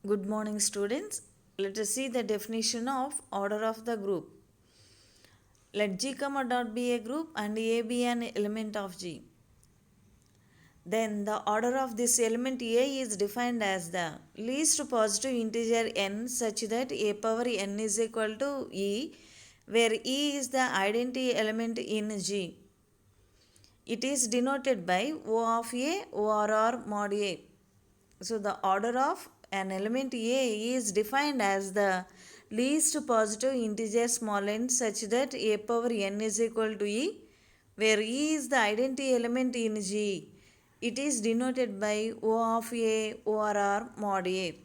Good morning, students. Let us see the definition of order of the group. Let G, dot be a group and A be an element of G. Then the order of this element A is defined as the least positive integer n such that A power n is equal to E, where E is the identity element in G. It is denoted by O of A, OR mod A. So the order of an element A is defined as the least positive integer small n such that A power n is equal to E, where E is the identity element in G. It is denoted by O of A, OR mod A.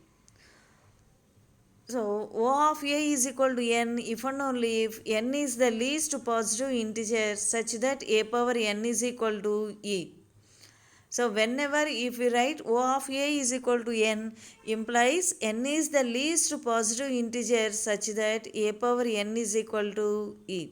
So O of A is equal to n if and only if n is the least positive integer such that A power n is equal to E. So whenever if we write O of A is equal to n implies n is the least positive integer such that A power n is equal to E.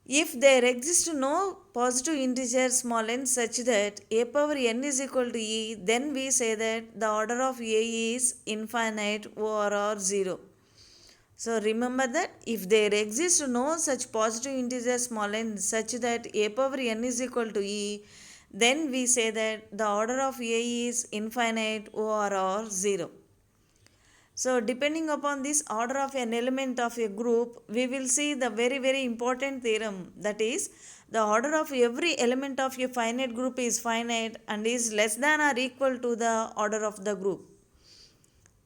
If there exists no positive integer small n such that A power n is equal to E, then we say that the order of A is infinite or 0. So remember that if there exists no such positive integer small n such that A power n is equal to E, then we say that the order of A is infinite or 0. So depending upon this order of an element of a group, we will see the very important theorem, that is the order of every element of a finite group is finite and is less than or equal to the order of the group.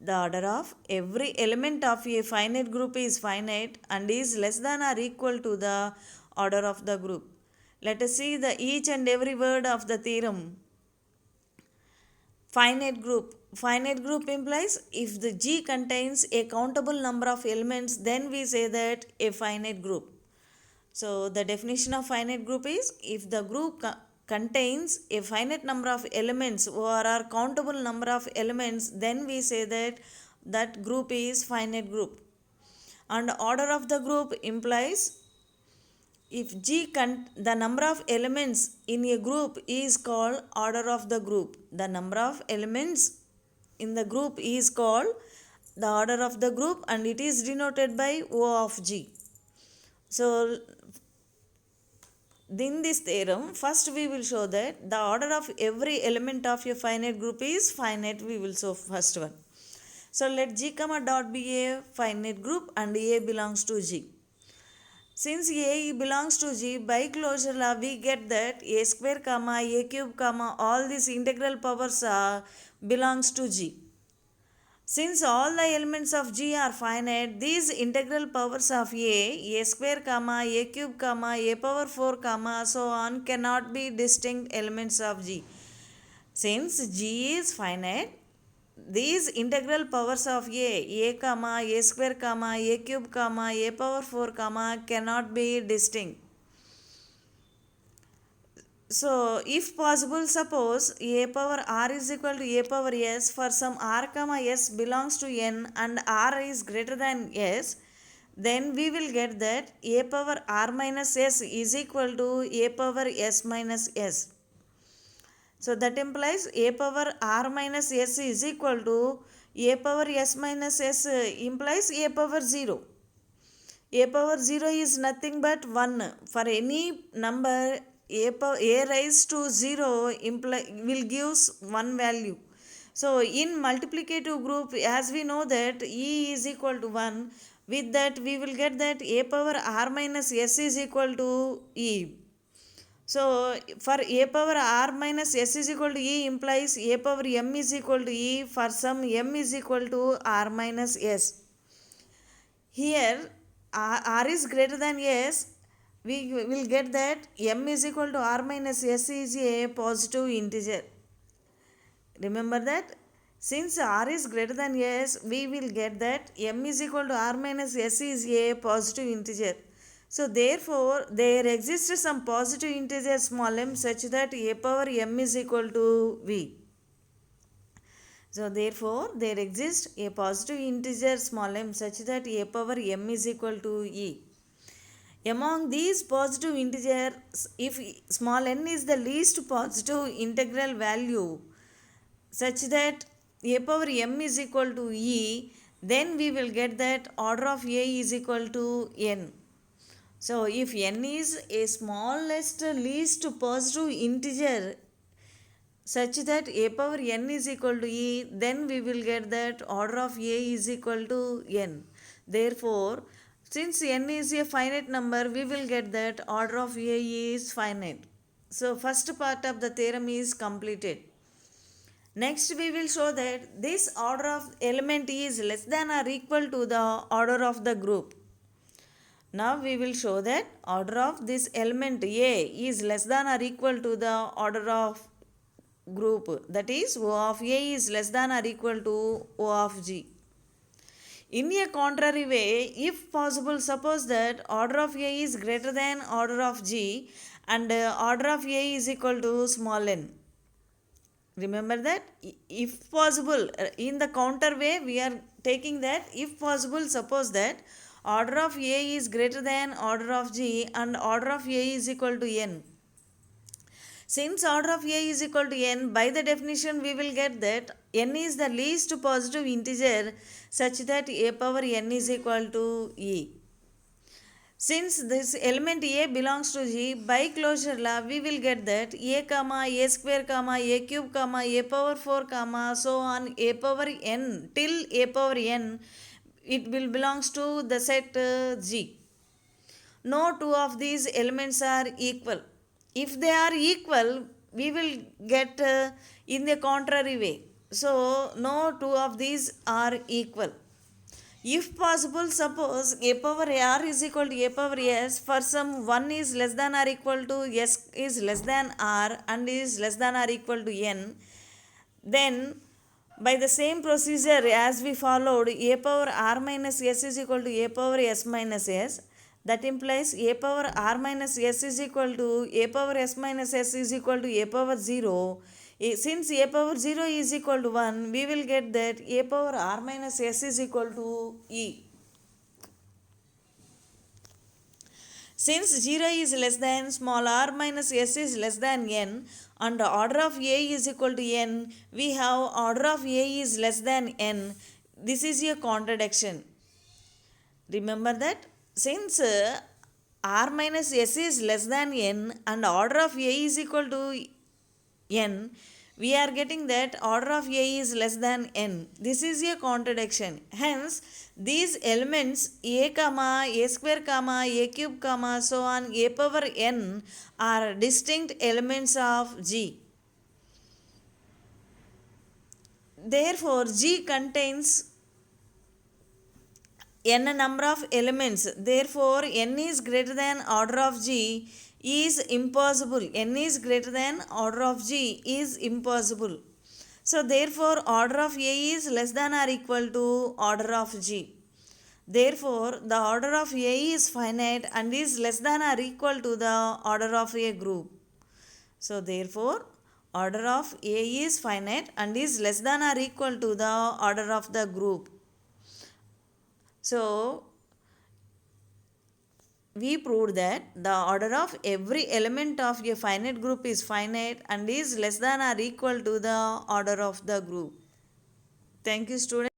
The order of every element of a finite group is finite and is less than or equal to the order of the group. Let us see the each and every word of the theorem. Finite group. Finite group implies if the G contains a countable number of elements, then we say that a finite group. So the definition of finite group is if the group contains a finite number of elements or a countable number of elements, then we say that that group is finite group. And order of the group implies if the number of elements in a group is called order of the group. The number of elements in the group is called the order of the group and it is denoted by O of G. So in this theorem, first we will show that the order of every element of a finite group is finite. We will show first one. So let G, dot be a finite group and A belongs to G. Since A belongs to G, by closure law we get that A square comma A cube comma all these integral powers belongs to G. Since all the elements of G are finite, these integral powers of A square comma A cube comma A power 4 comma so on cannot be distinct elements of G. Since G is finite, these integral powers of A comma A square comma A cube comma A power 4 comma cannot be distinct. So if possible, suppose A power R is equal to A power S for some R comma S belongs to N and R is greater than S, then we will get that A power R minus S is equal to A power S minus S. So that implies A power R minus S is equal to A power S minus S implies A power 0. A power 0 is nothing but 1. For any number, A raised to 0 will gives 1 value. So in multiplicative group, as we know that E is equal to 1, with that we will get that A power R minus S is equal to E. So for A power R minus S is equal to E implies A power M is equal to E for some M is equal to R minus S. Here R is greater than S, we will get that M is equal to R minus S is a positive integer. Remember that since R is greater than S, we will get that M is equal to R minus S is a positive integer. So therefore, there exists some positive integer small m such that A power M is equal to V. So therefore, there exists a positive integer small m such that A power M is equal to E. Among these positive integers, if small n is the least positive integral value such that a power m is equal to e, then we will get that order of a is equal to n. So if n is a smallest least positive integer such that a power n is equal to e, then we will get that order of a is equal to n. Therefore, since n is a finite number, we will get that order of a is finite. So first part of the theorem is completed. Next we will show that this order of element is less than or equal to the order of the group. Now we will show that order of this element A is less than or equal to the order of group, that is O of A is less than or equal to O of G. In a contrary way, if possible, suppose that order of A is greater than order of G and order of A is equal to small n. Remember that if possible, in the counter way we are taking that if possible, suppose that order of A is greater than order of G and order of A is equal to n. Since order of A is equal to n, by the definition we will get that n is the least positive integer such that a power n is equal to e. Since this element A belongs to G, by closure law we will get that a comma a square comma a cube comma a power 4 comma so on a power n till a power n, it will belongs to the set G. No two of these elements are equal. If they are equal, we will get in the contrary way. So no two of these are equal. If possible, suppose a power r is equal to a power s for some 1 is less than or equal to s is less than r and is less than or equal to n, then by the same procedure as we followed, a power r minus s is equal to a power s minus s. That implies a power r minus s is equal to a power s minus s is equal to a power 0. Since a power 0 is equal to 1, we will get that a power r minus s is equal to e. Since 0 is less than small r minus s is less than n and order of a is equal to n, we have order of a is less than n. This is a contradiction. Remember that since r minus s is less than n and order of a is equal to n, we are getting that order of a is less than n. This is a contradiction. Hence, these elements a comma a square comma a cube comma so on a power n are distinct elements of G. Therefore, G contains n number of elements. Therefore, n is greater than order of G is impossible. N is greater than order of G is impossible. So, therefore, order of A is less than or equal to order of G. Therefore, the order of A is finite and is less than or equal to the order of a group. So, therefore, order of A is finite and is less than or equal to the order of the group. So, we proved that the order of every element of a finite group is finite and is less than or equal to the order of the group. Thank you, students.